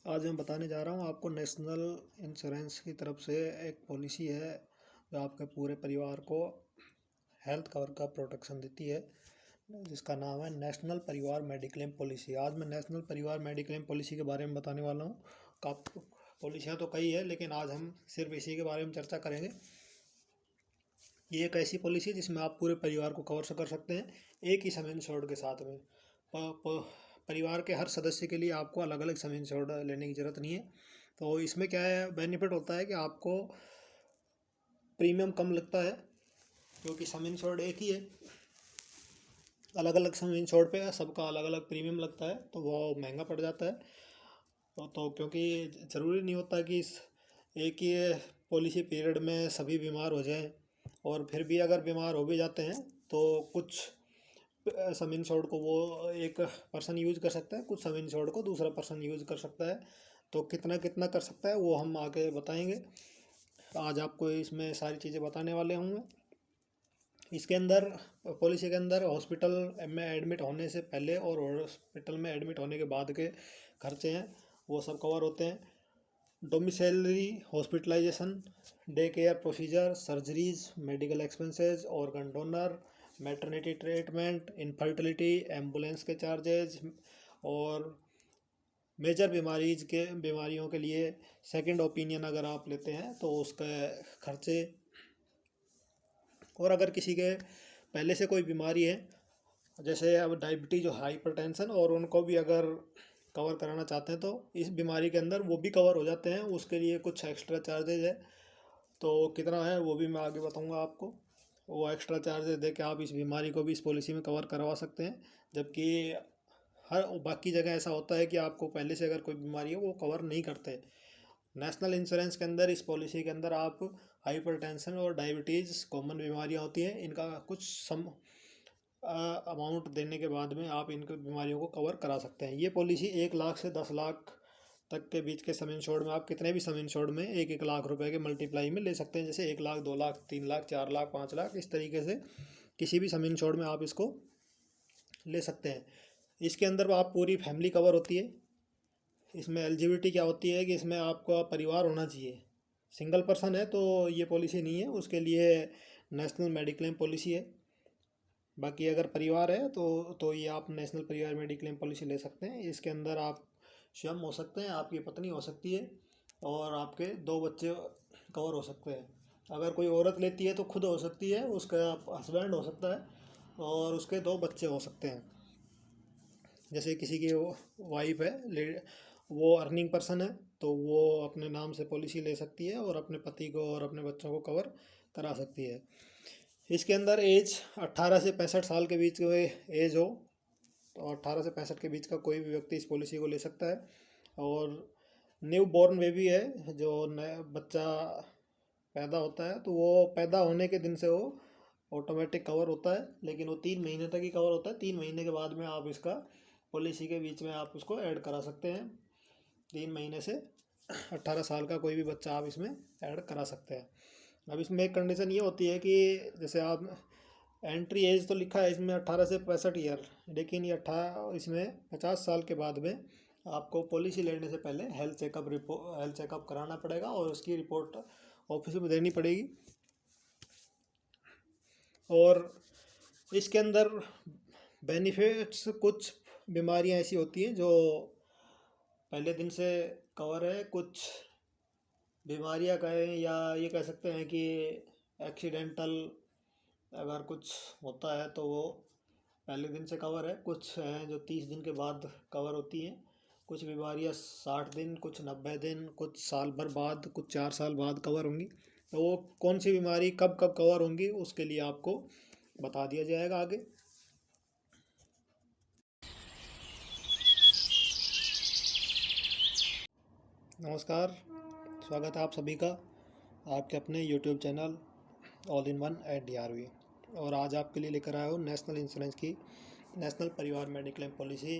आज मैं बताने जा रहा हूँ आपको नेशनल इंश्योरेंस की तरफ से एक पॉलिसी है जो आपके पूरे परिवार को हेल्थ कवर का प्रोटेक्शन देती है, जिसका नाम है नेशनल परिवार मेडिक्लेम पॉलिसी। आज मैं नेशनल परिवार मेडिक्लेम पॉलिसी के बारे में बताने वाला हूँ। आप पॉलिसियाँ तो कई है, लेकिन आज हम सिर्फ इसी के बारे में चर्चा करेंगे। ये एक ऐसी पॉलिसी है जिसमें आप पूरे परिवार को कवर कर सकते हैं एक ही सम इंश्योर्ड के साथ में। परिवार के हर सदस्य के लिए आपको अलग अलग सम इंश्योर्ड लेने की ज़रूरत नहीं है। तो इसमें क्या है, बेनिफिट होता है कि आपको प्रीमियम कम लगता है, क्योंकि सम इंश्योर्ड एक ही है। अलग अलग सम इंश्योर्ड पे सबका अलग अलग प्रीमियम लगता है, तो वो महंगा पड़ जाता है। तो क्योंकि ज़रूरी नहीं होता कि इस एक ही पॉलिसी पीरियड में सभी बीमार हो जाएं, और फिर भी अगर बीमार हो भी जाते हैं तो कुछ सम इंश्योर्ड को वो एक पर्सन यूज़ कर सकता है, कुछ सम इंश्योर्ड को दूसरा पर्सन यूज़ कर सकता है। तो कितना कितना कर सकता है वो हम आगे बताएंगे। आज आपको इसमें सारी चीज़ें बताने वाले होंगे। इसके अंदर पॉलिसी के अंदर हॉस्पिटल में एडमिट होने से पहले और हॉस्पिटल में एडमिट होने के बाद के खर्चे हैं वो सब कवर होते हैं। Domiciliary hospitalisation, day care procedure, surgeries, medical expenses, organ donor, maternity treatment, infertility, ambulance के चार्जेज, और मेजर बीमारियों के लिए सेकंड ओपिनियन अगर आप लेते हैं तो उसका खर्चे। और अगर किसी के पहले से कोई बीमारी है, जैसे अब डायबिटीज़ और हाइपरटेंशन, और उनको भी अगर कवर कराना चाहते हैं तो इस बीमारी के अंदर वो भी कवर हो जाते हैं। उसके लिए कुछ एक्स्ट्रा चार्जेज है, तो कितना है वो भी मैं आगे बताऊंगा आपको। वो एक्स्ट्रा चार्जेस दे के आप इस बीमारी को भी इस पॉलिसी में कवर करवा सकते हैं। जबकि हर बाकी जगह ऐसा होता है कि आपको पहले से अगर कोई बीमारी है वो कवर नहीं करते। नेशनल इंश्योरेंस के अंदर इस पॉलिसी के अंदर आप हाइपरटेंशन और डायबिटीज़ कॉमन बीमारियां होती हैं, इनका कुछ सम अमाउंट देने के बाद में आप इन बीमारियों को कवर करा सकते हैं। ये पॉलिसी 1 लाख से 10 लाख तक के बीच के सम इंश्योर्ड में आप कितने भी सम इंश्योर्ड में 1-1 लाख रुपए के मल्टीप्लाई में ले सकते हैं। जैसे 1 लाख, 2 लाख, 3 लाख, 4 लाख, 5 लाख, इस तरीके से किसी भी सम इंश्योर्ड में आप इसको ले सकते हैं। इसके अंदर आप पूरी फैमिली कवर होती है। इसमें एलिजिबिलिटी क्या होती है कि इसमें आपका परिवार होना चाहिए। सिंगल पर्सन है तो ये पॉलिसी नहीं है, उसके लिए नेशनल मेडिक्लेम पॉलिसी है। बाकी अगर परिवार है तो ये आप नेशनल परिवार मेडिक्लेम पॉलिसी ले सकते हैं। इसके अंदर आप स्वयं हो सकते हैं, आपकी पत्नी हो सकती है, और आपके 2 बच्चे कवर हो सकते हैं। अगर कोई औरत लेती है तो खुद हो सकती है, उसका हस्बैंड हो सकता है, और उसके 2 बच्चे हो सकते हैं। जैसे किसी की वाइफ है, वो अर्निंग पर्सन है, तो वो अपने नाम से पॉलिसी ले सकती है और अपने पति को और अपने बच्चों को कवर करा सकती है। इसके अंदर एज 18 से 65 साल के बीच में एज हो, तो 18 से 65 के बीच का कोई भी व्यक्ति इस पॉलिसी को ले सकता है। और न्यू बॉर्न बेबी है, जो नया बच्चा पैदा होता है, तो वो पैदा होने के दिन से वो ऑटोमेटिक कवर होता है, लेकिन वो 3 महीने तक ही कवर होता है। 3 महीने के बाद में आप इसका पॉलिसी के बीच में आप उसको ऐड करा सकते हैं। 3 महीने से 18 साल का कोई भी बच्चा आप इसमें ऐड करा सकते हैं। अब इसमें एक कंडीशन ये होती है कि जैसे आप एंट्री एज तो लिखा है इसमें 18 से 65 ईयर, लेकिन ये इसमें 50 साल के बाद में आपको पॉलिसी लेने से पहले हेल्थ चेकअप कराना पड़ेगा, और उसकी रिपोर्ट ऑफिस में देनी पड़ेगी। और इसके अंदर बेनिफिट्स, कुछ बीमारियां ऐसी होती हैं जो पहले दिन से कवर है, कुछ बीमारियां कहें या ये कह सकते हैं कि एक्सीडेंटल अगर कुछ होता है तो वो पहले दिन से कवर है। कुछ हैं जो 30 दिन के बाद कवर होती हैं, कुछ बीमारियां 60 दिन, कुछ 90 दिन, कुछ साल भर बाद, कुछ 4 साल बाद कवर होंगी। तो वो कौन सी बीमारी कब कब कवर होंगी उसके लिए आपको बता दिया जाएगा आगे। नमस्कार, स्वागत है आप सभी का आपके अपने YouTube channel all in one at DRV। और आज आपके लिए लेकर आया हूँ नेशनल इंश्योरेंस की नेशनल परिवार मेडिक्लेम पॉलिसी।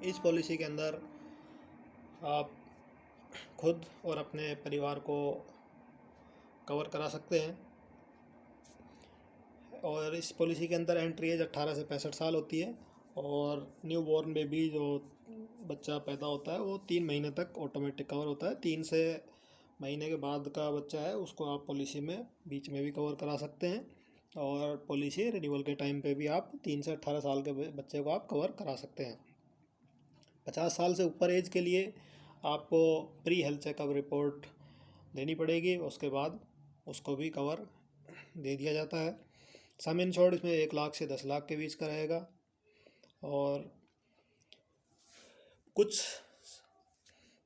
इस पॉलिसी के अंदर आप खुद और अपने परिवार को कवर करा सकते हैं। और इस पॉलिसी के अंदर एंट्री एज 18 से 65 साल होती है, और न्यू बॉर्न बेबी जो बच्चा पैदा होता है वो 3 महीने तक ऑटोमेटिक कवर होता है। 3 से महीने के बाद का बच्चा है उसको आप पॉलिसी में बीच में भी कवर करा सकते हैं, और पॉलिसी रिन्यूअल के टाइम पे भी आप 3 से 18 साल के बच्चे को आप कवर करा सकते हैं। 50 साल से ऊपर एज के लिए आपको प्री हेल्थ चेकअप रिपोर्ट देनी पड़ेगी, उसके बाद उसको भी कवर दे दिया जाता है। सम इंश्योर्ड इसमें 1 लाख से 10 लाख के बीच का रहेगा, और कुछ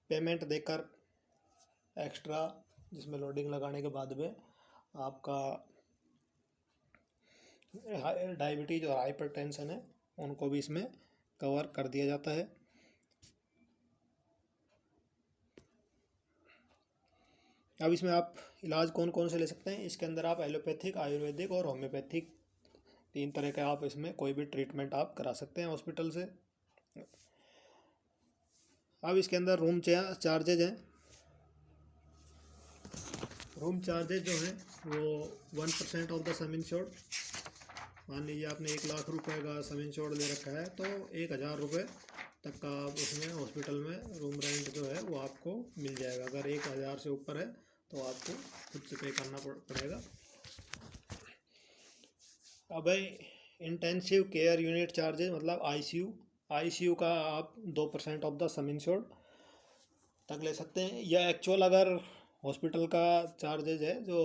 पेमेंट देकर एक्स्ट्रा, जिसमें लोडिंग लगाने के बाद में आपका डायबिटीज़ और हाइपरटेंशन है उनको भी इसमें कवर कर दिया जाता है। अब इसमें आप इलाज कौन कौन से ले सकते हैं, इसके अंदर आप एलोपैथिक, आयुर्वेदिक और होम्योपैथिक 3 तरह के आप इसमें कोई भी ट्रीटमेंट आप करा सकते हैं हॉस्पिटल से। अब इसके अंदर रूम चार्जेज हैं। रूम चार्जेज जो हैं वो 1% ऑफ द सम इंश्योर्ड। मान लीजिए आपने 1 लाख रुपए का सम इंश्योर्ड ले रखा है तो 1,000 रुपये तक का आप उसमें हॉस्पिटल में रूम रेंट जो है वो आपको मिल जाएगा। अगर 1,000 से ऊपर है तो आपको खुद से पे करना पड़ेगा। अब इंटेंसिव केयर यूनिट चार्जेज मतलब आईसीयू का आप 2% ऑफ द सम इंश्योर्ड तक ले सकते हैं। या एक्चुअल अगर हॉस्पिटल का चार्जेज है जो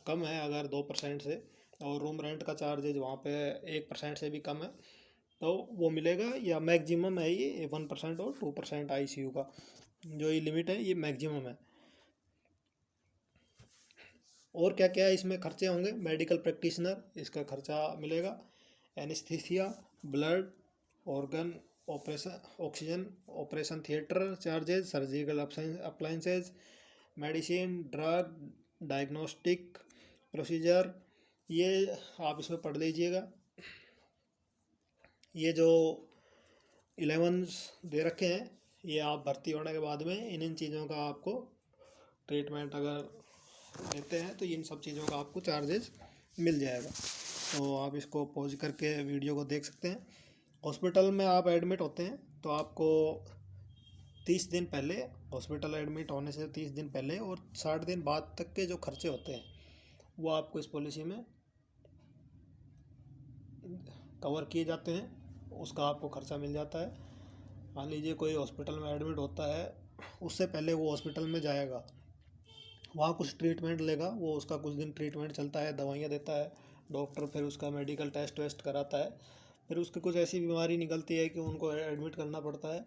कम है अगर 2% से, और रूम रेंट का चार्जेज वहाँ पे 1% से भी कम है तो वो मिलेगा। या मैक्सिमम है ये 1% और 2% आईसीयू का जो ये लिमिट है ये मैक्सिमम है। और क्या क्या इसमें खर्चे होंगे, मेडिकल प्रैक्टिशनर इसका खर्चा मिलेगा, anaesthesia, blood, organ operation, oxygen operation theatre charges, surgical appliances, medicine, drug, diagnostic procedure, ये आप इसमें पढ़ लीजिएगा। ये जो 11 दे रखे हैं ये आप भर्ती होने के बाद में इन चीज़ों का आपको ट्रीटमेंट अगर लेते हैं तो इन सब चीज़ों का आपको चार्जेस मिल जाएगा। तो आप इसको पॉज करके वीडियो को देख सकते हैं। हॉस्पिटल में आप एडमिट होते हैं तो आपको 30 दिन पहले, हॉस्पिटल एडमिट होने से 30 दिन पहले और 60 दिन बाद तक के जो खर्चे होते हैं वो आपको इस पॉलिसी में कवर किए जाते हैं, उसका आपको खर्चा मिल जाता है। मान लीजिए कोई हॉस्पिटल में एडमिट होता है, उससे पहले वो हॉस्पिटल में जाएगा, वहाँ कुछ ट्रीटमेंट लेगा, वो उसका कुछ दिन ट्रीटमेंट चलता है, दवाइयाँ देता है डॉक्टर, फिर उसका मेडिकल टेस्ट वेस्ट कराता है, फिर उसकी कुछ ऐसी बीमारी निकलती है कि उनको एडमिट करना पड़ता है।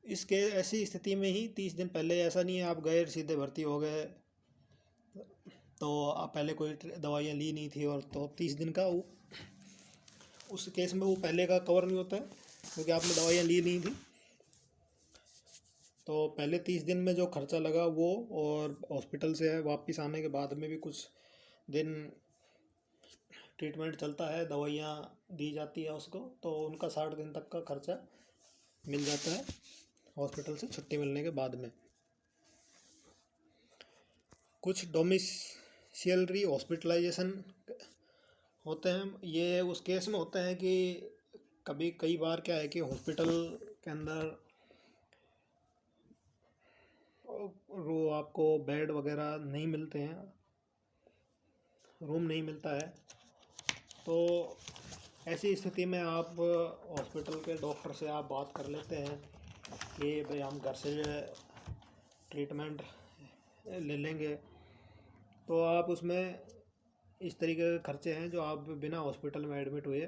इसके ऐसी स्थिति में ही 30 दिन पहले, ऐसा नहीं है आप गए सीधे भर्ती हो गए तो आप पहले कोई दवाइयाँ ली नहीं थी और तो 30 दिन का उस केस में वो पहले का कवर नहीं होता है क्योंकि आपने दवाइयाँ ली नहीं थी। तो पहले 30 दिन में जो खर्चा लगा वो, और हॉस्पिटल से वापस आने के बाद में भी कुछ दिन ट्रीटमेंट चलता है, दवाइयाँ दी जाती है उसको, तो उनका 60 दिन तक का खर्चा मिल जाता है हॉस्पिटल से छुट्टी मिलने के बाद में। कुछ डोमिसिलरी हॉस्पिटलाइजेशन होते हैं, ये उस केस में होते हैं कि कई बार क्या है कि हॉस्पिटल के अंदर वो आपको बेड वगैरह नहीं मिलते हैं, रूम नहीं मिलता है, तो ऐसी स्थिति में आप हॉस्पिटल के डॉक्टर से आप बात कर लेते हैं कि भाई हम घर से ट्रीटमेंट ले लेंगे। तो आप उसमें इस तरीके के खर्चे हैं जो आप बिना हॉस्पिटल में एडमिट हुए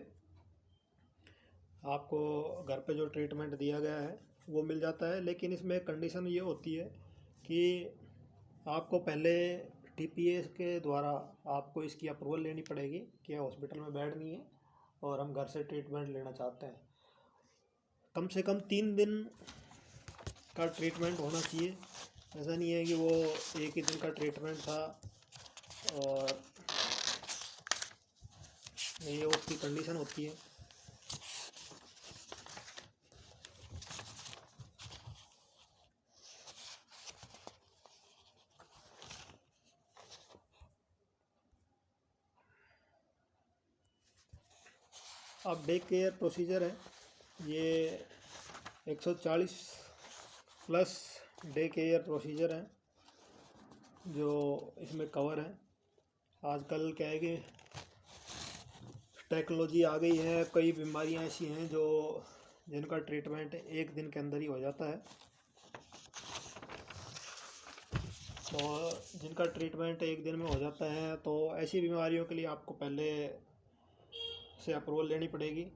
आपको घर पे जो ट्रीटमेंट दिया गया है वो मिल जाता है। लेकिन इसमें कंडीशन ये होती है कि आपको पहले टीपीएस के द्वारा आपको इसकी अप्रूवल लेनी पड़ेगी कि हॉस्पिटल में बेड नहीं है और हम घर से ट्रीटमेंट लेना चाहते हैं। कम से कम 3 दिन का ट्रीटमेंट होना चाहिए। ऐसा नहीं है कि वो एक ही दिन का ट्रीटमेंट था और ये उसकी कंडीशन होती है। अब डे केयर प्रोसीजर है, ये 140 प्लस डे केयर प्रोसीजर हैं जो इसमें कवर है। आजकल क्या है कि टेक्नोलॉजी आ गई है, कई बीमारियां ऐसी हैं जो जिनका ट्रीटमेंट एक दिन के अंदर ही हो जाता है, और जिनका ट्रीटमेंट एक दिन में हो जाता है तो ऐसी बीमारियों के लिए आपको पहले से अप्रूवल लेनी पड़ेगी।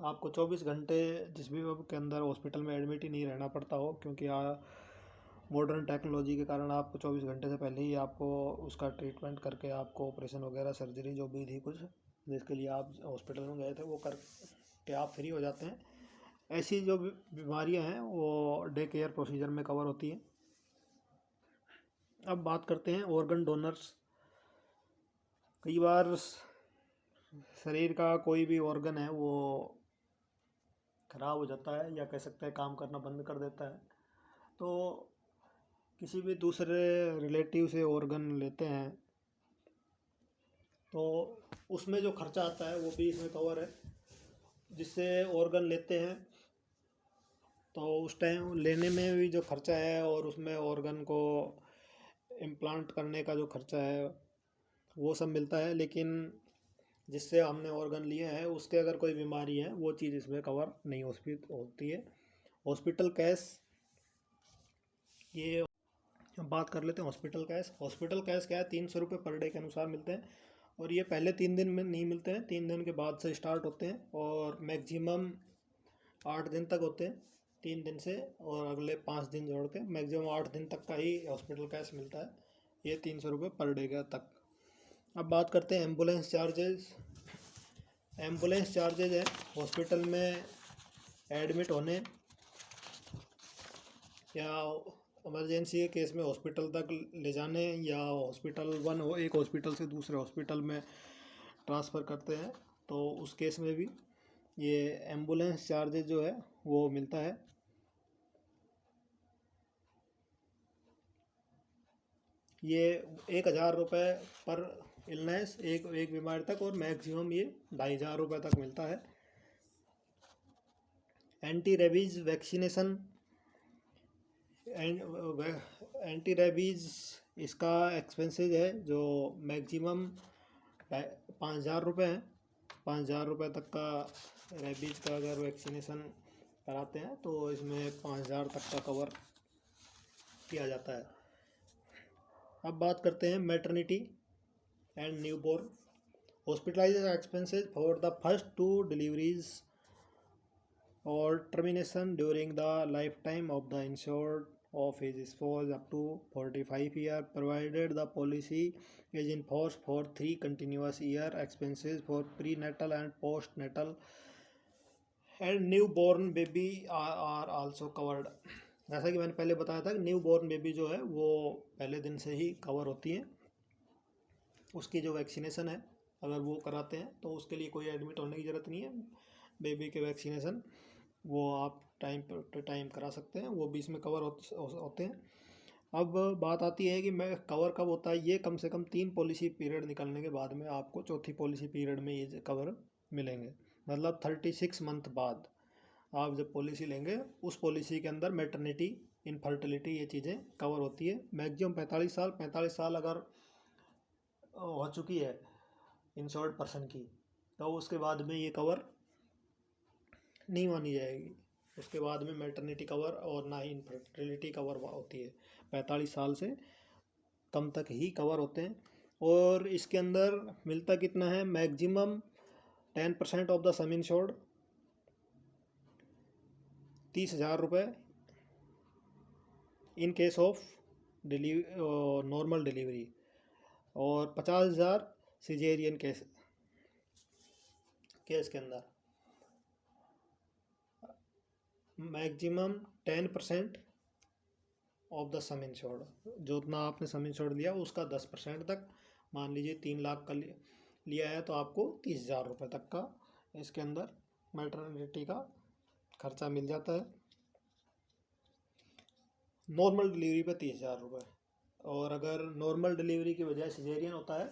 आपको 24 घंटे जिस भी वक्त के अंदर हॉस्पिटल में एडमिट ही नहीं रहना पड़ता हो, क्योंकि मॉडर्न टेक्नोलॉजी के कारण आपको 24 घंटे से पहले ही आपको उसका ट्रीटमेंट करके आपको ऑपरेशन वगैरह सर्जरी जो भी थी कुछ जिसके लिए आप हॉस्पिटल में गए थे वो कर के आप फ्री हो जाते हैं। ऐसी जो बीमारियां हैं वो डे केयर प्रोसीजर में कवर होती हैं। अब बात करते हैं ऑर्गन डोनर्स। कई बार शरीर का कोई भी ऑर्गन है वो ख़राब हो जाता है या कह सकते हैं काम करना बंद कर देता है, तो किसी भी दूसरे रिलेटिव से ऑर्गन लेते हैं तो उसमें जो खर्चा आता है वो भी इसमें कवर है। जिससे ऑर्गन लेते हैं तो उस टाइम लेने में भी जो खर्चा है और उसमें ऑर्गन को इम्प्लांट करने का जो खर्चा है वो सब मिलता है, लेकिन जिससे हमने ऑर्गन लिए हैं उसके अगर कोई बीमारी है वो चीज़ इसमें कवर नहीं होती है। हॉस्पिटल कैश, ये बात कर लेते हैं हॉस्पिटल कैश। हॉस्पिटल कैश क्या है, 300 रुपये पर डे के अनुसार मिलते हैं, और ये पहले 3 दिन में नहीं मिलते हैं, 3 दिन के बाद से स्टार्ट होते हैं और मैक्सिमम 8 दिन तक होते हैं 3 दिन से, और अगले 5 दिन जोड़ के मैक्सिमम 8 दिन तक का ही हॉस्पिटल कैश मिलता है, ये 300 रुपये पर डे का तक। अब बात करते हैं एम्बुलेंस चार्जेस। एम्बुलेंस चार्जेज है हॉस्पिटल में एडमिट होने या इमरजेंसी के केस में हॉस्पिटल तक ले जाने, या एक हॉस्पिटल से दूसरे हॉस्पिटल में ट्रांसफ़र करते हैं तो उस केस में भी ये एम्बुलेंस चार्जेज जो है वो मिलता है। ये 1,000 रुपये पर इलनेस एक बीमारी तक, और मैक्सिमम ये 2,500 रुपये तक मिलता है। Anti rabies vaccination, anti rabies इसका एक्सपेंसेस है जो मैक्सिमम 5,000 रुपये है। 5,000 रुपये तक का रेबीज़ का अगर वैक्सीनेशन कराते हैं तो इसमें 5,000 तक का कवर किया जाता है। अब बात करते हैं maternity and newborn. Hospitalisation expenses for the first 2 deliveries और termination during the life time of the insured of his spouse up to 45 year, provided the policy is in force for 3 continuous year. Expenses for prenatal and postnatal and newborn baby are also covered। जैसा कि मैंने पहले बताया था कि newborn baby जो है वो पहले दिन से ही कवर होती है। उसकी जो वैक्सीनेशन है अगर वो कराते हैं तो उसके लिए कोई एडमिट होने की ज़रूरत नहीं है। बेबी के वैक्सीनेशन वो आप टाइम पर टाइम करा सकते हैं, वो भी इसमें कवर होते हैं। अब बात आती है कि मैं कवर कब होता है, ये कम से कम 3 पॉलिसी पीरियड निकलने के बाद में आपको चौथी पॉलिसी पीरियड में ये कवर मिलेंगे। मतलब 36 मंथ बाद आप जब पॉलिसी लेंगे उस पॉलिसी के अंदर मैटरनिटी, इनफर्टिलिटी ये चीज़ें कवर होती है। मैक्सिमम 45 साल अगर हो चुकी है इंश्योर्ड पर्सन की तो उसके बाद में ये कवर नहीं मानी जाएगी। उसके बाद में मैटरनिटी कवर और ना ही इनफर्टिलिटी कवर होती है। 45 साल से कम तक ही कवर होते हैं। और इसके अंदर मिलता कितना है, maximum 10% of the sum insured 30,000 रुपये in case of normal delivery, और 50,000 सिजेरियन केस के अंदर maximum 10% of the sum insured, जो उतना आपने सम इंश्योर्ड लिया उसका 10% तक। मान लीजिए 3 लाख का लिया है तो आपको 30,000 रुपये तक का इसके अंदर मैटरनिटी का खर्चा मिल जाता है। नॉर्मल डिलीवरी पे 30,000 रुपये, और अगर नॉर्मल डिलीवरी की बजाय सिजेरियन होता है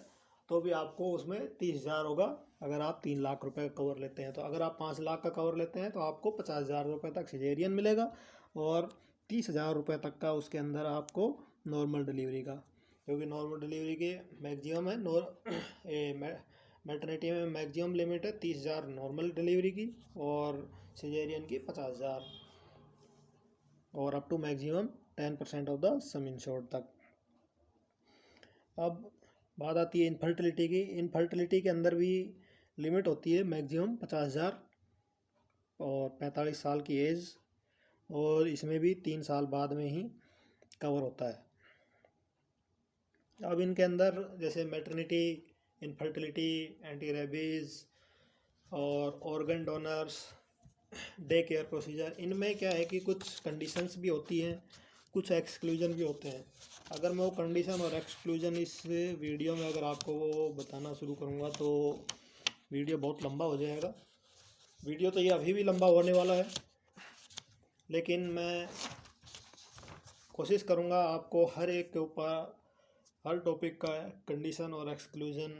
तो भी आपको उसमें 30,000 होगा अगर आप 3 लाख रुपए का कवर लेते हैं। तो अगर आप 5 लाख का कवर लेते हैं तो आपको 50,000 रुपये तक सिजेरियन मिलेगा और 30,000 रुपये तक का उसके अंदर आपको नॉर्मल डिलीवरी का, क्योंकि नॉर्मल डिलीवरी के मैक्सिमम है मैटरनिटी में मैक्सिमम लिमिट है 30,000 नॉर्मल डिलीवरी की और सिजेरियन की 50,000 और up to maximum 10% of the sum insured तक। अब बात आती है इनफर्टिलिटी की। इनफर्टिलिटी के अंदर भी लिमिट होती है मैक्सिमम 50,000 और 45 साल की एज, और इसमें भी 3 साल बाद में ही कवर होता है। अब इनके अंदर जैसे मैटरनिटी, इनफर्टिलिटी, एंटी रेबीज़ और organ donors, day care procedure, इनमें क्या है कि कुछ कंडीशंस भी होती हैं, कुछ एक्सक्लूजन भी होते हैं। अगर मैं वो कंडीशन और एक्सक्लूजन इस वीडियो में अगर आपको वो बताना शुरू करूँगा तो वीडियो बहुत लंबा हो जाएगा। वीडियो तो ये अभी भी लंबा होने वाला है, लेकिन मैं कोशिश करूँगा आपको हर एक के ऊपर हर टॉपिक का कंडीशन और एक्सक्लूजन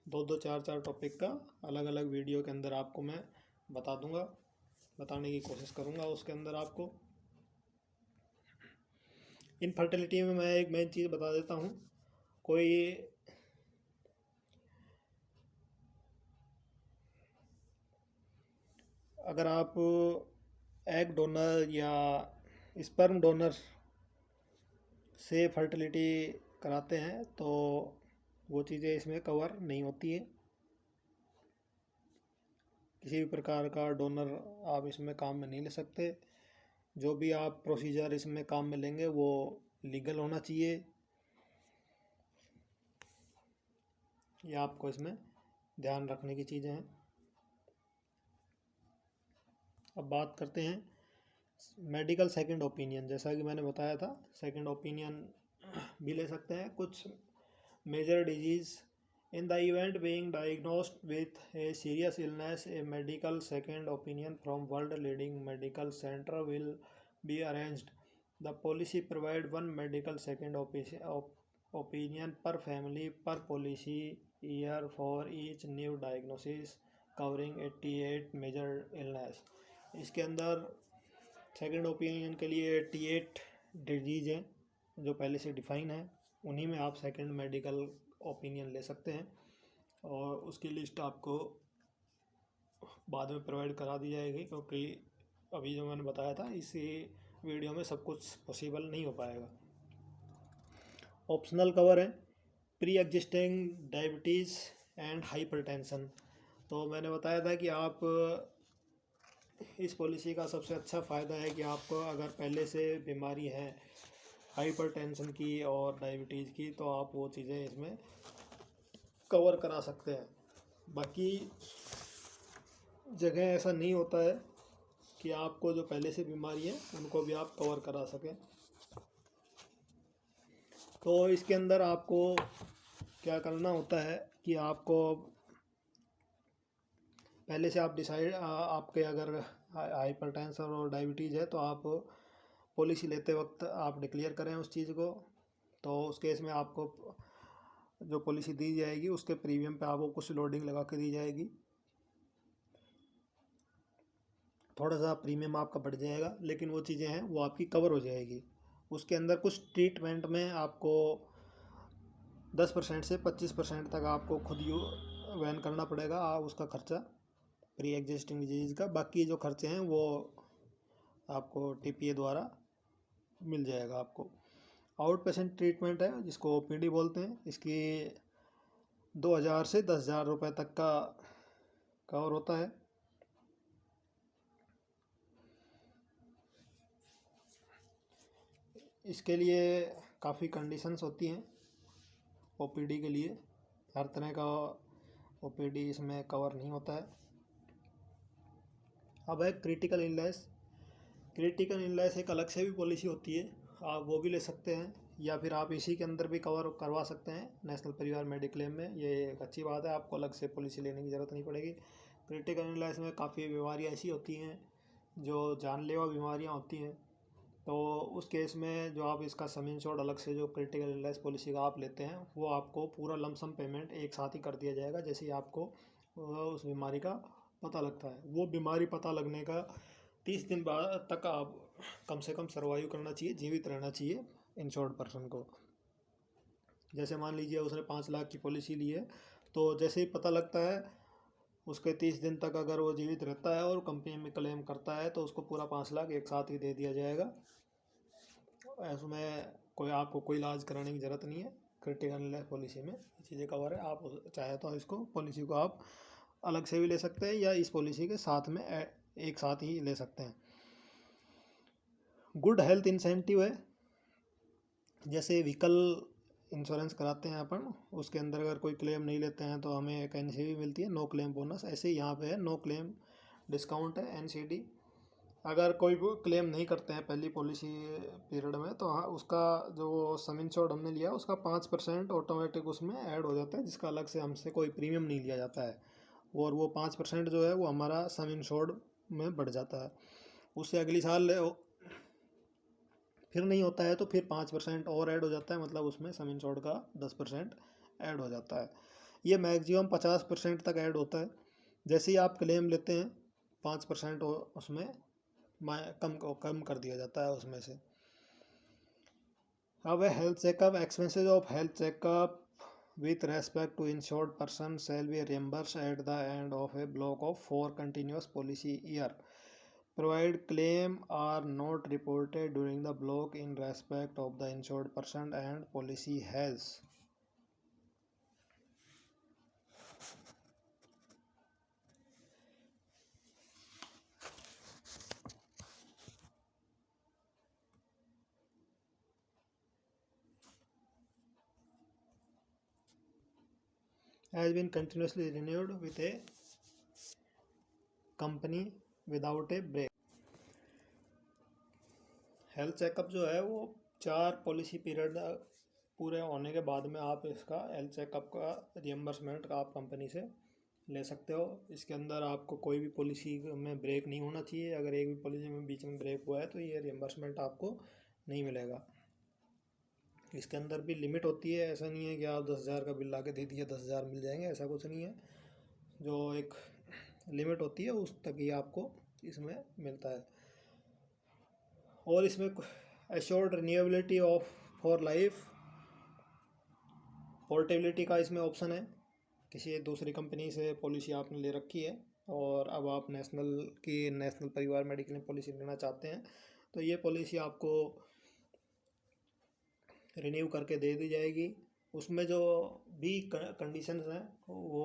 2-2, 4-4 टॉपिक का अलग अलग वीडियो के अंदर आपको मैं बता दूँगा, बताने की कोशिश करूँगा उसके अंदर आपको। इनफर्टिलिटी में मैं एक मेन चीज़ बता देता हूँ। कोई अगर आप एग डोनर या स्पर्म डोनर से फर्टिलिटी कराते हैं तो वो चीज़ें इसमें कवर नहीं होती है। किसी भी प्रकार का डोनर आप इसमें काम में नहीं ले सकते। जो भी आप प्रोसीजर इसमें काम में लेंगे वो लीगल होना चाहिए, ये आपको इसमें ध्यान रखने की चीज़ें हैं। अब बात करते हैं मेडिकल सेकंड ओपिनियन। जैसा कि मैंने बताया था, सेकंड ओपिनियन भी ले सकते हैं। कुछ major disease in the event being diagnosed with a serious illness, a medical second opinion from world leading medical center will be arranged. The policy provide one medical second opinion per family per policy year for each new diagnosis covering 88 major illness. इसके अंदर second opinion के लिए 88 disease हैं जो पहले से define है, उन्हीं में आप सेकंड मेडिकल ओपिनियन ले सकते हैं और उसकी लिस्ट आपको बाद में प्रोवाइड करा दी जाएगी, क्योंकि अभी जो मैंने बताया था इसी वीडियो में सब कुछ पॉसिबल नहीं हो पाएगा। ऑप्शनल कवर है pre existing diabetes and hypertension. तो मैंने बताया था कि आप इस पॉलिसी का सबसे अच्छा फ़ायदा है कि आपको अगर पहले से बीमारी है हाइपरटेंशन की और डायबिटीज़ की तो आप वो चीज़ें इसमें कवर करा सकते हैं। बाकी जगह ऐसा नहीं होता है कि आपको जो पहले से बीमारी है उनको भी आप कवर करा सकें। तो इसके अंदर आपको क्या करना होता है कि आपको पहले से आप डिसाइड आपके अगर हाइपरटेंशन और डायबिटीज़ है तो आप पॉलिसी लेते वक्त आप डिक्लेयर करें उस चीज़ को। तो उस केस में आपको जो पॉलिसी दी जाएगी उसके प्रीमियम पे आपको कुछ लोडिंग लगा के दी जाएगी, थोड़ा सा प्रीमियम आपका बढ़ जाएगा, लेकिन वो चीज़ें हैं वो आपकी कवर हो जाएगी। उसके अंदर कुछ ट्रीटमेंट में आपको 10% से 25% तक आपको खुद वहन करना पड़ेगा उसका खर्चा प्री एग्जिस्टिंग डिजीज़ का। बाकी जो खर्चे हैं वो आपको टीपीए द्वारा मिल जाएगा आपको। आउट पेशेंट ट्रीटमेंट है जिसको ओपीडी बोलते हैं, इसकी 2,000 से 10,000 रुपये तक का कवर होता है। इसके लिए काफ़ी कंडीशंस होती हैं ओपीडी के लिए, हर तरह का ओपीडी इसमें कवर नहीं होता है। अब है क्रिटिकल इलनेस। क्रिटिकल इलनेस एक अलग से भी पॉलिसी होती है, आप वो भी ले सकते हैं या फिर आप इसी के अंदर भी कवर करवा सकते हैं नेशनल परिवार मेडिक्लेम में। ये एक अच्छी बात है, आपको अलग से पॉलिसी लेने की ज़रूरत नहीं पड़ेगी। क्रिटिकल इलनेस में काफ़ी बीमारियाँ ऐसी होती हैं जो जानलेवा बीमारियाँ होती हैं, तो उस केस में जो आप इसका सम इंश्योर्ड अलग से जो क्रिटिकल इलनेस पॉलिसी का आप लेते हैं वो आपको पूरा लमसम पेमेंट एक साथ ही कर दिया जाएगा। जैसे ही आपको उस बीमारी का पता लगता है। वो बीमारी पता लगने का 30 दिन बाद तक आप कम से कम सर्वाइव करना चाहिए, जीवित रहना चाहिए इंश्योर्ड पर्सन को। जैसे मान लीजिए उसने 5 लाख की पॉलिसी ली है, तो जैसे ही पता लगता है उसके 30 दिन तक अगर वो जीवित रहता है और कंपनी में क्लेम करता है तो उसको पूरा 5 लाख एक साथ ही दे दिया जाएगा। उसमें आपको कोई इलाज कराने की ज़रूरत नहीं है। क्रिटिकल इलनेस पॉलिसी में ये चीज़ें कवर है। आप चाहे तो इसको पॉलिसी को आप अलग से भी ले सकते हैं या इस पॉलिसी के साथ में एक साथ ही ले सकते हैं। गुड हेल्थ इंसेंटिव है, जैसे व्हीकल इंश्योरेंस कराते हैं अपन, उसके अंदर अगर कोई क्लेम नहीं लेते हैं तो हमें एक एनसीडी मिलती है, नो क्लेम बोनस। ऐसे ही यहाँ पे है, नो क्लेम डिस्काउंट है, एनसीडी। अगर कोई क्लेम नहीं करते हैं पहली पॉलिसी पीरियड में तो हाँ उसका जो सम इंश्योर्ड हमने लिया उसका 5% ऑटोमेटिक उसमें ऐड हो जाता है, जिसका अलग से हमसे कोई प्रीमियम नहीं लिया जाता है। और वो 5% जो है वो हमारा सम इंश्योर्ड में बढ़ जाता है। उससे अगली साल फिर नहीं होता है तो फिर 5% और ऐड हो जाता है, मतलब उसमें सम इंश्योर्ड का 10% ऐड हो जाता है। ये मैक्सिमम 50% तक ऐड होता है। जैसे ही आप क्लेम लेते हैं 5% उसमें कम कर दिया जाता है उसमें से। अब है health checkup. Expenses of health checkup with respect to insured person shall be reimbursed at the end of a block of 4 continuous policy year, provided claim are not reported during the block in respect of the insured person and policy has been continuously renewed with a company without a break। Health checkup जो है वो 4 policy period पूरे होने के बाद में आप इसका हेल्थ चेकअप का रियम्बर्समेंट का आप कंपनी से ले सकते हो। इसके अंदर आपको कोई भी पॉलिसी में ब्रेक नहीं होना चाहिए। अगर एक भी पॉलिसी में बीच में ब्रेक हुआ है तो ये रियम्बर्समेंट आपको नहीं मिलेगा। इसके अंदर भी लिमिट होती है, ऐसा नहीं है कि आप 10,000 का बिल ला के दे दिए 10,000 मिल जाएंगे, ऐसा कुछ नहीं है। जो एक लिमिट होती है उस तक ही आपको इसमें मिलता है। और इसमें assured renewability of for life, portability का इसमें ऑप्शन है। किसी दूसरी कंपनी से पॉलिसी आपने ले रखी है और अब आप नेशनल परिवार मेडिकल पॉलिसी लेना चाहते हैं तो ये पॉलिसी आपको रिन्यू करके दे दी जाएगी। उसमें जो भी कंडीशंस हैं वो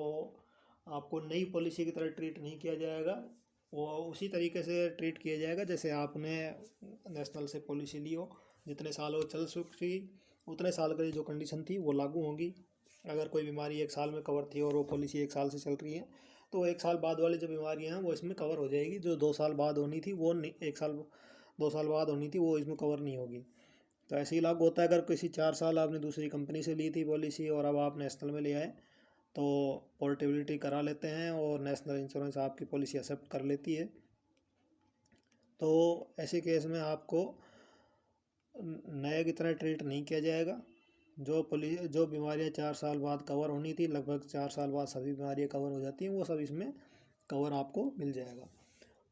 आपको नई पॉलिसी की तरह ट्रीट नहीं किया जाएगा, वो उसी तरीके से ट्रीट किया जाएगा जैसे आपने नेशनल से पॉलिसी ली हो। जितने साल वो चल चुकी उतने साल की जो कंडीशन थी वो लागू होंगी। अगर कोई बीमारी 1 साल में कवर थी और वो पॉलिसी 1 साल से चल रही है तो 1 साल बाद वाली जो बीमारियाँ हैं वो इसमें कवर हो जाएगी। जो 2 साल बाद होनी थी वो 2 साल बाद होनी थी वो इसमें कवर नहीं होगी। तो ऐसे ही लागू होता है। अगर किसी 4 साल आपने दूसरी कंपनी से ली थी पॉलिसी और अब आप नेशनल में ले आए तो पोर्टेबिलिटी करा लेते हैं और नेशनल इंश्योरेंस आपकी पॉलिसी एक्सेप्ट कर लेती है। तो ऐसे केस में आपको नए की तरह ट्रीट नहीं किया जाएगा। जो बीमारियां 4 साल बाद कवर होनी थी, लगभग 4 साल बाद सभी बीमारियां कवर हो जाती हैं, वो सब इसमें कवर आपको मिल जाएगा।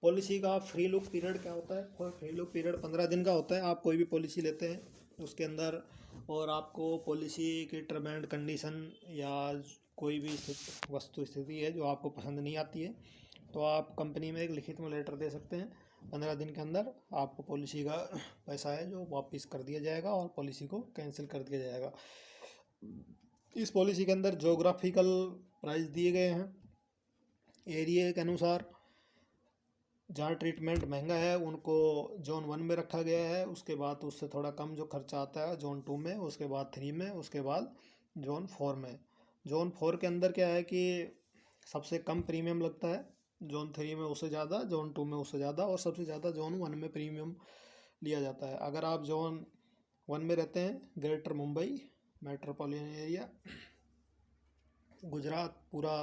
पॉलिसी का फ्री लुक पीरियड क्या होता है? फ्री लुक पीरियड 15 दिन का होता है। आप कोई भी पॉलिसी लेते हैं उसके अंदर और आपको पॉलिसी की टर्म एंड कंडीशन या कोई भी वस्तु स्थिति है जो आपको पसंद नहीं आती है तो आप कंपनी में एक लिखित में लेटर दे सकते हैं। 15 दिन के अंदर आपको पॉलिसी का पैसा है जो वापस कर दिया जाएगा और पॉलिसी को कैंसिल कर दिया जाएगा। इस पॉलिसी के अंदर जोग्राफिकल प्राइस दिए गए हैं एरिया के अनुसार। जहाँ ट्रीटमेंट महंगा है उनको जोन 1 में रखा गया है, उसके बाद उससे थोड़ा कम जो खर्चा आता है जोन 2 में, उसके बाद 3 में, उसके बाद जोन 4 में। जोन 4 के अंदर क्या है कि सबसे कम प्रीमियम लगता है, जोन 3 में उससे ज़्यादा, जोन 2 में उससे ज़्यादा और सबसे ज़्यादा जोन 1 में प्रीमियम लिया जाता है। अगर आप जोन 1 में रहते हैं, greater Mumbai metropolitan area, Gujarat पूरा,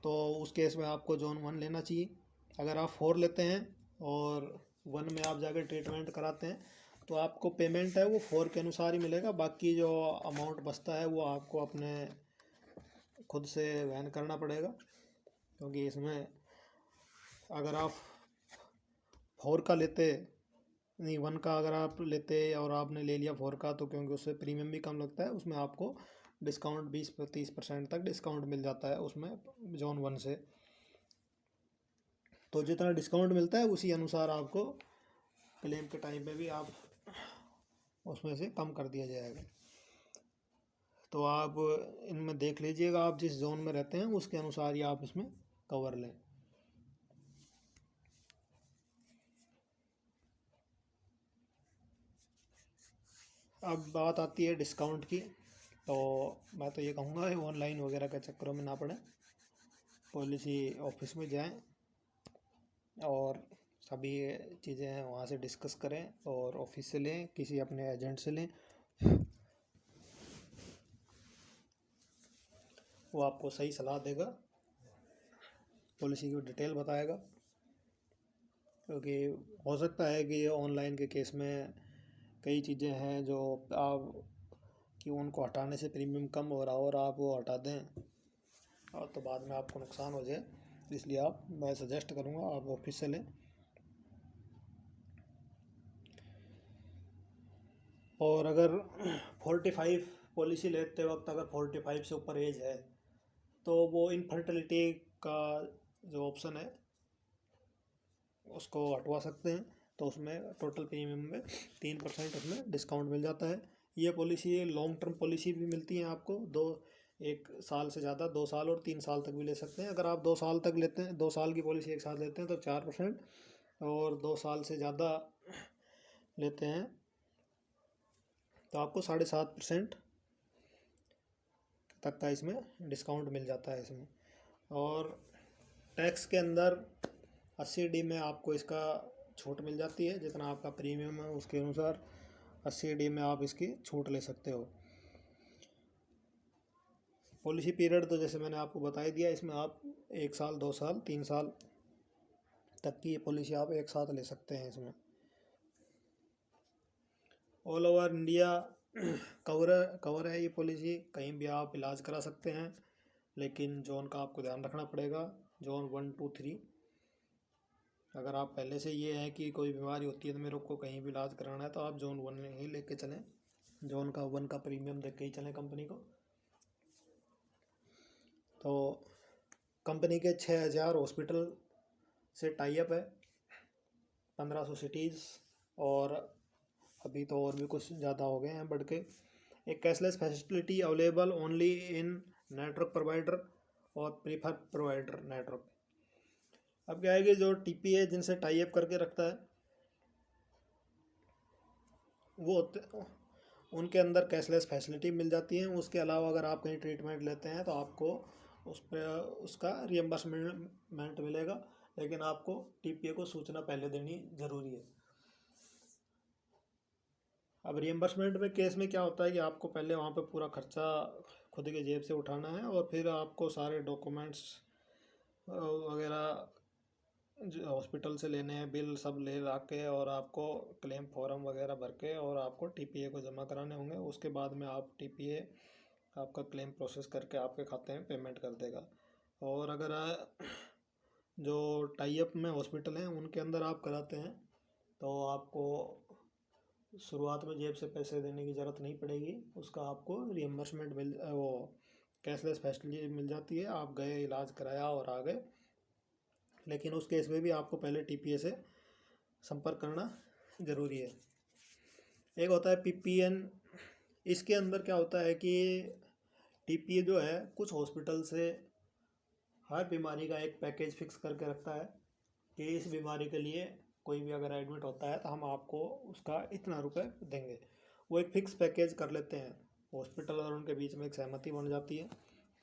तो उस केस में आपको जोन 1 लेना चाहिए। अगर आप 4 लेते हैं और 1 में आप जाकर ट्रीटमेंट कराते हैं तो आपको पेमेंट है वो 4 के अनुसार ही मिलेगा। बाकी जो अमाउंट बचता है वो आपको अपने खुद से वहन करना पड़ेगा। क्योंकि इसमें अगर आप 4 का लेते, नहीं 1 का अगर आप लेते और आपने ले लिया 4 का, तो क्योंकि उससे प्रीमियम भी कम लगता है, उसमें आपको डिस्काउंट 20-30% तक डिस्काउंट मिल जाता है उसमें जोन 1 से। तो जितना डिस्काउंट मिलता है उसी अनुसार आपको क्लेम के टाइम पे भी आप उसमें से कम कर दिया जाएगा। तो आप इनमें देख लीजिएगा, आप जिस जोन में रहते हैं उसके अनुसार ही आप इसमें कवर लें। अब बात आती है डिस्काउंट की, तो मैं तो ये कहूँगा ऑनलाइन वगैरह के चक्करों में ना पड़े, पॉलिसी ऑफिस में जाएं और सभी चीज़ें हैं वहाँ से डिस्कस करें और ऑफिस से लें, किसी अपने एजेंट से लें, वो आपको सही सलाह देगा, पॉलिसी की डिटेल बताएगा। क्योंकि हो सकता है कि ऑनलाइन के केस में कई चीज़ें हैं जो आप कि उनको हटाने से प्रीमियम कम हो रहा हो और आप वो हटा दें और तो बाद में आपको नुकसान हो जाए। इसलिए मैं सजेस्ट करूँगा आप ऑफिस से लें। और अगर 45 पॉलिसी लेते वक्त अगर 45 से ऊपर एज है तो वो इनफर्टिलिटी का जो ऑप्शन है उसको हटवा सकते हैं, तो उसमें टोटल प्रीमियम में 3% उसमें डिस्काउंट मिल जाता है। ये पॉलिसी लॉन्ग टर्म पॉलिसी भी मिलती है आपको, 1 साल से ज़्यादा 2 साल और 3 साल तक भी ले सकते हैं। अगर आप 2 साल तक लेते हैं, 2 साल की पॉलिसी एक साथ लेते हैं तो 4%, और 2 साल से ज़्यादा लेते हैं तो आपको 7.5% तक का इसमें डिस्काउंट मिल जाता है इसमें। और टैक्स के अंदर 80D में आपको इसका छूट मिल जाती है, जितना आपका प्रीमियम है उसके अनुसार 80D में आप इसकी छूट ले सकते हो। पॉलिसी पीरियड तो जैसे मैंने आपको बता ही दिया, इसमें आप 1 साल 2 साल 3 साल तक की ये पॉलिसी आप एक साथ ले सकते हैं। इसमें ऑल ओवर इंडिया कवर है ये पॉलिसी, कहीं भी आप इलाज करा सकते हैं, लेकिन जोन का आपको ध्यान रखना पड़ेगा, जोन 1 2 3। अगर आप पहले से ये है कि कोई बीमारी होती है तो मेरे को कहीं भी इलाज कराना है तो आप जोन 1 ही लेके चलें, जोन का 1 का प्रीमियम देख के ही चलें कंपनी को। तो कंपनी के 6000 हॉस्पिटल से टाई अप है, 1500 सिटीज़, और अभी तो और भी कुछ ज़्यादा हो गए हैं बढ़ के। एक cashless facility available only in network provider और प्रीफर प्रोवाइडर नेटवर्क। अब क्या है कि जो टीपीए जिनसे टाई अप करके रखता है वो उनके अंदर कैशलेस फैसिलिटी मिल जाती है। उसके अलावा अगर आप कहीं ट्रीटमेंट लेते हैं तो आपको उस पर उसका रियम्बर्समेंट मिलेगा, लेकिन आपको टीपीए को सूचना पहले देनी ज़रूरी है। अब रियम्बर्समेंट में केस में क्या होता है कि आपको पहले वहाँ पे पूरा खर्चा खुद के जेब से उठाना है और फिर आपको सारे डॉक्यूमेंट्स वगैरह हॉस्पिटल से लेने हैं, बिल सब ले ला के, और आपको क्लेम फॉर्म वगैरह भर के और आपको टीपीए को जमा कराने होंगे। उसके बाद में आप टीपीए आपका क्लेम प्रोसेस करके आपके खाते में पेमेंट कर देगा। और अगर जो टाई अप में हॉस्पिटल हैं उनके अंदर आप कराते हैं तो आपको शुरुआत में जेब से पैसे देने की ज़रूरत नहीं पड़ेगी, उसका आपको रियम्बर्समेंट वो कैशलेस फैसिलिटी मिल जाती है। आप गए, इलाज कराया और आ गए, लेकिन उस केस में भी आपको पहले टीपीए से संपर्क करना ज़रूरी है। एक होता है पीपीएन, इसके अंदर क्या होता है कि टीपीए जो है कुछ हॉस्पिटल से हर बीमारी का एक पैकेज फिक्स करके रखता है कि इस बीमारी के लिए कोई भी अगर एडमिट होता है तो हम आपको उसका इतना रुपए देंगे। वो एक फिक्स पैकेज कर लेते हैं, हॉस्पिटल और उनके बीच में एक सहमति बन जाती है।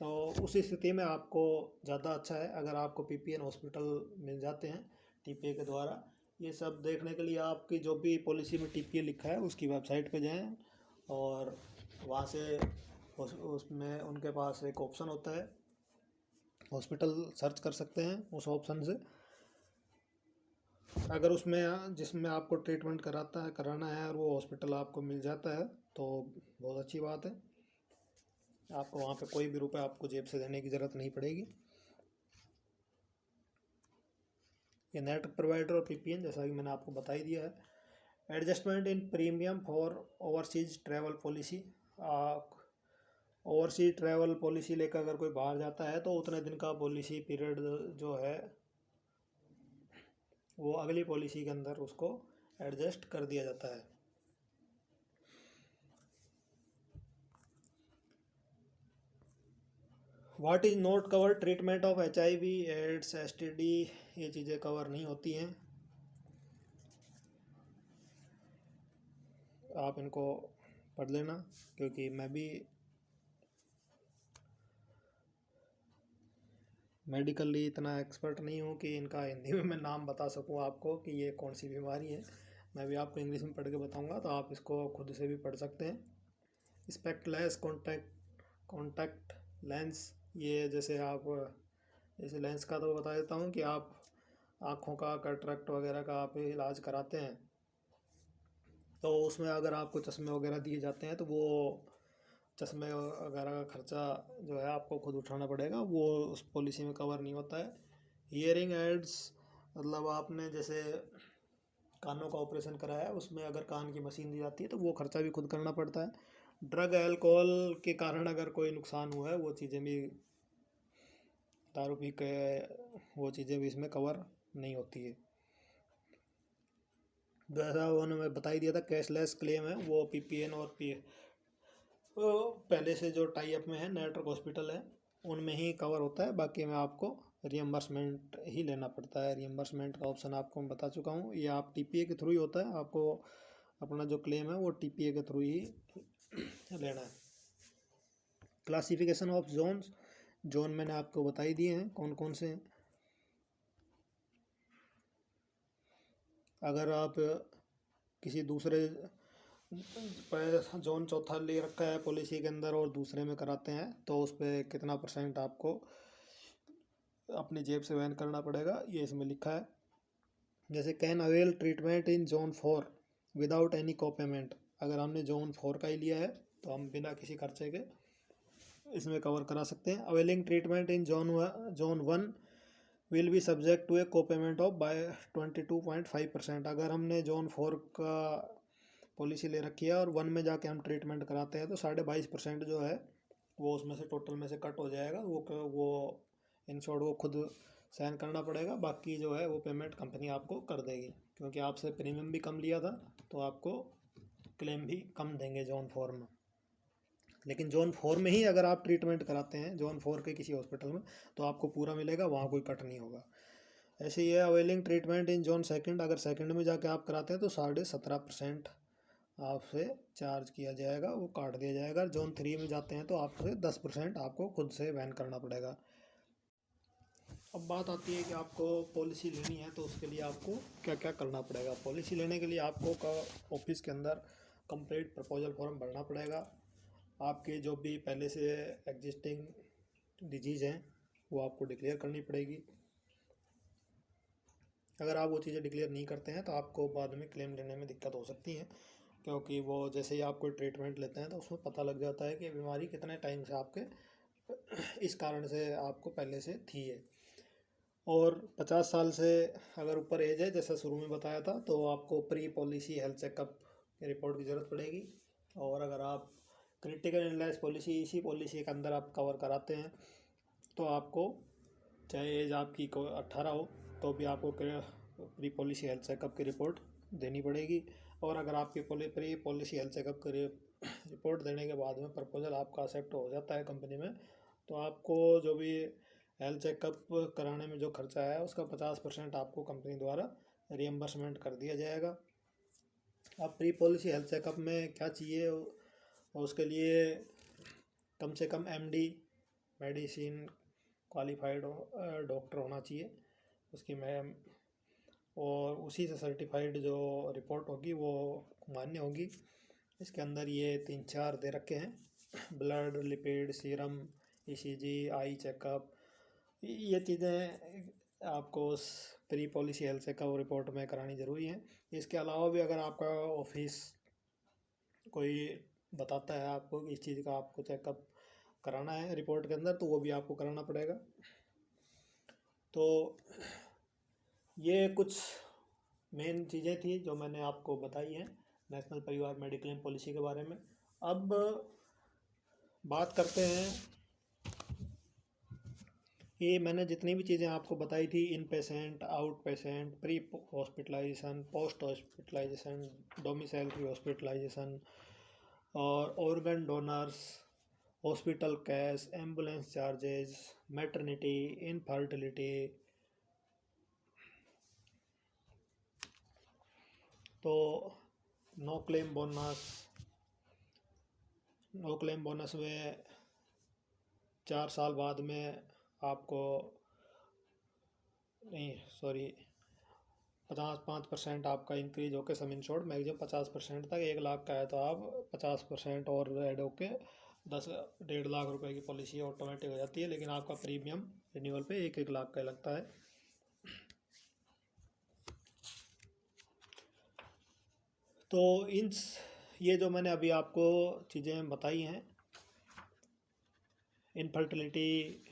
तो उस स्थिति में आपको ज़्यादा अच्छा है अगर आपको पीपीएन हॉस्पिटल मिल जाते हैं टीपीए के द्वारा। ये सब देखने के लिए आपकी जो भी पॉलिसी में टीपीए लिखा है उसकी वेबसाइट पे जाएं और वहाँ से उसमें उनके पास एक ऑप्शन होता है, हॉस्पिटल सर्च कर सकते हैं उस ऑप्शन से। अगर उसमें जिसमें आपको ट्रीटमेंट कराना है और वो हॉस्पिटल आपको मिल जाता है तो बहुत अच्छी बात है, आपको वहाँ पे कोई भी रुपए आपको जेब से देने की ज़रूरत नहीं पड़ेगी। ये नेटवर्क प्रोवाइडर और पीपीएन जैसा कि मैंने आपको बता ही दिया है। Adjustment in premium for overseas travel policy, overseas travel policy लेकर अगर कोई बाहर जाता है तो उतने दिन का पॉलिसी पीरियड जो है वो अगली पॉलिसी के अंदर उसको एडजस्ट कर दिया जाता है। What is not cover, treatment of HIV AIDS STD, ये चीज़ें कवर नहीं होती हैं। आप इनको पढ़ लेना, क्योंकि मैं भी मेडिकली इतना एक्सपर्ट नहीं हूँ कि इनका हिंदी में मैं नाम बता सकूँ आपको कि ये कौन सी बीमारी है। मैं भी आपको इंग्लिश में पढ़ के बताऊँगा, तो आप इसको खुद से भी पढ़ सकते हैं। स्पेक्टलेस कॉन्टैक्ट लेंस, ये जैसे आप जैसे लेंस का तो बता देता हूँ कि आप आँखों का कैटरेक्ट वगैरह का आप इलाज कराते हैं, तो उसमें अगर आपको चश्मे वगैरह दिए जाते हैं तो वो चश्मे वगैरह का खर्चा जो है आपको खुद उठाना पड़ेगा, वो उस पॉलिसी में कवर नहीं होता है। हियरिंग एड्स, मतलब आपने जैसे कानों का ऑपरेशन कराया है, उसमें अगर कान की मशीन दी जाती है तो वो खर्चा भी खुद करना पड़ता है। ड्रग अल्कोहल के कारण अगर कोई नुकसान हुआ है, वो चीज़ें भी, दारू पी के वो चीज़ें भी इसमें कवर नहीं होती है। जैसा उन्होंने बता ही दिया था, कैशलेस क्लेम है वो पीपीएन और पहले से जो टाई अप में है नेटवर्क हॉस्पिटल है उनमें ही कवर होता है। बाकी में आपको रियम्बर्समेंट ही लेना पड़ता है। रियम्बर्समेंट का ऑप्शन आपको मैं बता चुका हूँ, ये आप टीपीए के थ्रू ही होता है। आपको अपना जो क्लेम है वो टीपीए के थ्रू ही लेना है। क्लासिफिकेशन ऑफ जोन्स, जोन मैंने आपको बता ही दिए हैं कौन कौन से हैं। अगर आप किसी दूसरे जोन चौथा ले रखा है पॉलिसी के अंदर और दूसरे में कराते हैं तो उस पर कितना % आपको अपनी जेब से वहन करना पड़ेगा, ये इसमें लिखा है। जैसे can avail treatment in zone 4 without any को पेमेंट, अगर हमने जोन 4 का ही लिया है तो हम बिना किसी खर्चे के इसमें कवर करा सकते हैं। Availing treatment in zone 1 will be subject to a co payment of bye 22.5%। अगर हमने जोन 4 का पॉलिसी ले रखी है और 1 में जाके हम ट्रीटमेंट कराते हैं तो 22.5% जो है वो उसमें से टोटल में से कट हो जाएगा। वो इंश्योर्ड वो खुद साइन करना पड़ेगा, बाकी जो है वो पेमेंट कंपनी आपको कर देगी, क्योंकि आपसे प्रीमियम भी कम लिया था तो आपको क्लेम भी कम देंगे जोन 4 में। लेकिन जोन 4 में ही अगर आप ट्रीटमेंट कराते हैं जोन 4 के किसी हॉस्पिटल में तो आपको पूरा मिलेगा, वहाँ कोई कट नहीं होगा। ऐसे ही है अवेलिंग ट्रीटमेंट इन जोन 2, अगर सेकंड में जाके आप कराते हैं तो 17.5% आपसे चार्ज किया जाएगा, वो काट दिया जाएगा। जोन 3 में जाते हैं तो आपसे 10% आपको खुद से वहन करना पड़ेगा। अब बात आती है कि आपको पॉलिसी लेनी है तो उसके लिए आपको क्या क्या करना पड़ेगा। पॉलिसी लेने के लिए आपको ऑफिस के अंदर कंप्लीट प्रपोजल फॉर्म भरना पड़ेगा। आपके जो भी पहले से एग्जिस्टिंग डिजीज़ हैं वो आपको डिक्लेयर करनी पड़ेगी। अगर आप वो चीज़ें डिक्लेयर नहीं करते हैं तो आपको बाद में क्लेम लेने में दिक्कत हो सकती है, क्योंकि वो जैसे ही आप कोई ट्रीटमेंट लेते हैं तो उसमें पता लग जाता है कि बीमारी कितने टाइम से आपके इस कारण से आपको पहले से थी है। और 50 साल से अगर ऊपर एज है, जैसा शुरू में बताया था, तो आपको प्री पॉलिसी हेल्थ चेकअप की रिपोर्ट की ज़रूरत पड़ेगी। और अगर आप क्रिटिकल इलनेस पॉलिसी इसी पॉलिसी के अंदर आप कवर कराते हैं तो आपको चाहे एज आपकी 18 हो तो भी आपको प्री पॉलिसी हेल्थ चेकअप की रिपोर्ट देनी पड़ेगी। और अगर आपकी प्री पॉलिसी हेल्थ चेकअप की रिपोर्ट देने के बाद में प्रपोजल आपका एक्सेप्ट हो जाता है कंपनी में, तो आपको जो भी हेल्थ चेकअप कराने में जो खर्चा है उसका 50% आपको कंपनी द्वारा रियम्बर्समेंट कर दिया जाएगा। अब प्री पॉलिसी हेल्थ चेकअप में क्या चाहिए, उसके लिए कम से कम MD मेडिसिन क्वालिफाइड डॉक्टर होना चाहिए उसकी मैम, और उसी से सर्टिफाइड जो रिपोर्ट होगी वो मान्य होगी। इसके अंदर ये 3-4 दे रखे हैं, blood, lipid, serum, ECG, eye checkup, ये चीज़ें आपको उस pre policy health checkup report में करानी ज़रूरी है। इसके अलावा भी अगर आपका ऑफिस कोई बताता है आपको कि इस चीज़ का आपको चेकअप कराना है रिपोर्ट के अंदर, तो वो भी आपको कराना पड़ेगा। तो ये कुछ मेन चीज़ें थी जो मैंने आपको बताई हैं नेशनल परिवार मेडिक्लेम पॉलिसी के बारे में। अब बात करते हैं कि मैंने जितनी भी चीज़ें आपको बताई थी, inpatient, outpatient, pre hospitalisation, post hospitalisation, domiciliary hospitalisation और organ donors, hospital cash, ambulance charges, maternity, infertility, तो नो क्लेम बोनस में 4 साल बाद में आपको नहीं, सॉरी, 55% आपका इंक्रीज होकर सम इंश्योर्ड मैक्सिमम 50% तक, 1 लाख का है तो आप 50% और ऐड होके 1.5 लाख रुपए की पॉलिसी ऑटोमेटिक हो जाती है, लेकिन आपका प्रीमियम रिन्यूअल पे 1-1 लाख का लगता है। तो ये जो मैंने अभी आपको चीज़ें बताई हैं, infertility,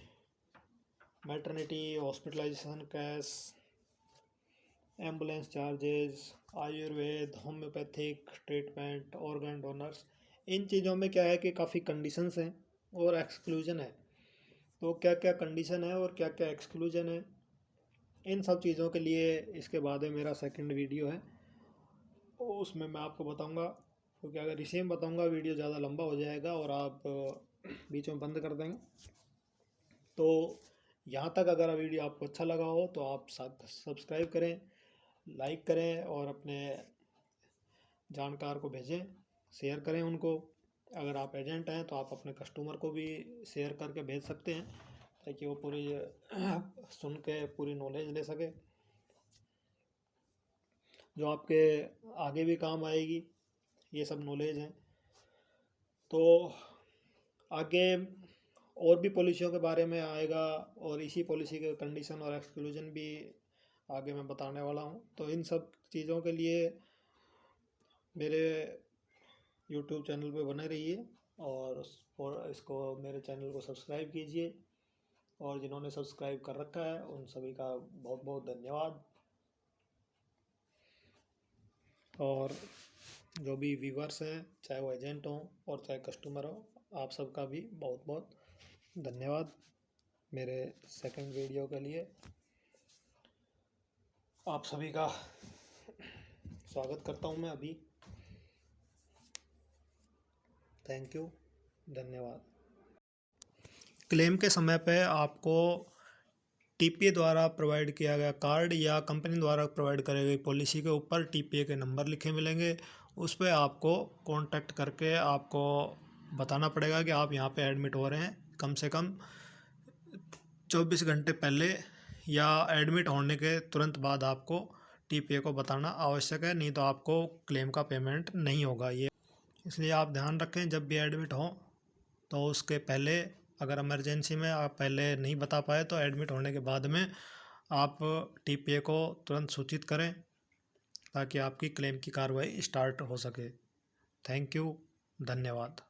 maternity, hospitalisation cash, ambulance charges, Ayurveda, homeopathic treatment, organ donors, इन चीज़ों में क्या है कि काफ़ी कंडीशंस हैं और एक्सक्लूजन है। तो क्या क्या कंडीशन है और क्या क्या एक्सक्लूजन है, इन सब चीज़ों के लिए इसके बाद में मेरा सेकंड वीडियो है, उसमें मैं आपको बताऊंगा, क्योंकि अगर इसी में बताऊंगा वीडियो ज़्यादा लंबा हो जाएगा और आप बीच में बंद कर देंगे। तो यहाँ तक अगर वीडियो आपको अच्छा लगा हो तो आप सब्सक्राइब करें, लाइक करें और अपने जानकार को भेजें, शेयर करें उनको। अगर आप एजेंट हैं तो आप अपने कस्टमर को भी शेयर करके भेज सकते हैं, ताकि वो पूरी सुन के पूरी नॉलेज ले सके, जो आपके आगे भी काम आएगी, ये सब नॉलेज है। तो आगे और भी पॉलिसियों के बारे में आएगा और इसी पॉलिसी के कंडीशन और एक्सक्लूजन भी आगे मैं बताने वाला हूँ। तो इन सब चीज़ों के लिए मेरे YouTube चैनल पे बने रहिए और इसको मेरे चैनल को सब्सक्राइब कीजिए, और जिन्होंने सब्सक्राइब कर रखा है उन सभी का बहुत बहुत धन्यवाद। और जो भी व्यूवर्स हैं, चाहे वो एजेंट हों और चाहे कस्टमर हो, आप सबका भी बहुत बहुत धन्यवाद मेरे सेकंड वीडियो के लिए। आप सभी का स्वागत करता हूं मैं अभी। थैंक यू, धन्यवाद। क्लेम के समय पे आपको टीपीए द्वारा प्रोवाइड किया गया कार्ड या कंपनी द्वारा प्रोवाइड करी गई पॉलिसी के ऊपर टीपीए के नंबर लिखे मिलेंगे। उस पर आपको कांटेक्ट करके आपको बताना पड़ेगा कि आप यहाँ पे एडमिट हो रहे हैं। कम से कम 24 घंटे पहले या एडमिट होने के तुरंत बाद आपको टीपीए को बताना आवश्यक है, नहीं तो आपको क्लेम का पेमेंट नहीं होगा। ये इसलिए आप ध्यान रखें, जब भी एडमिट हों तो उसके पहले, अगर इमरजेंसी में आप पहले नहीं बता पाए तो एडमिट होने के बाद में आप टीपीए को तुरंत सूचित करें, ताकि आपकी क्लेम की कार्रवाई स्टार्ट हो सके। थैंक यू, धन्यवाद।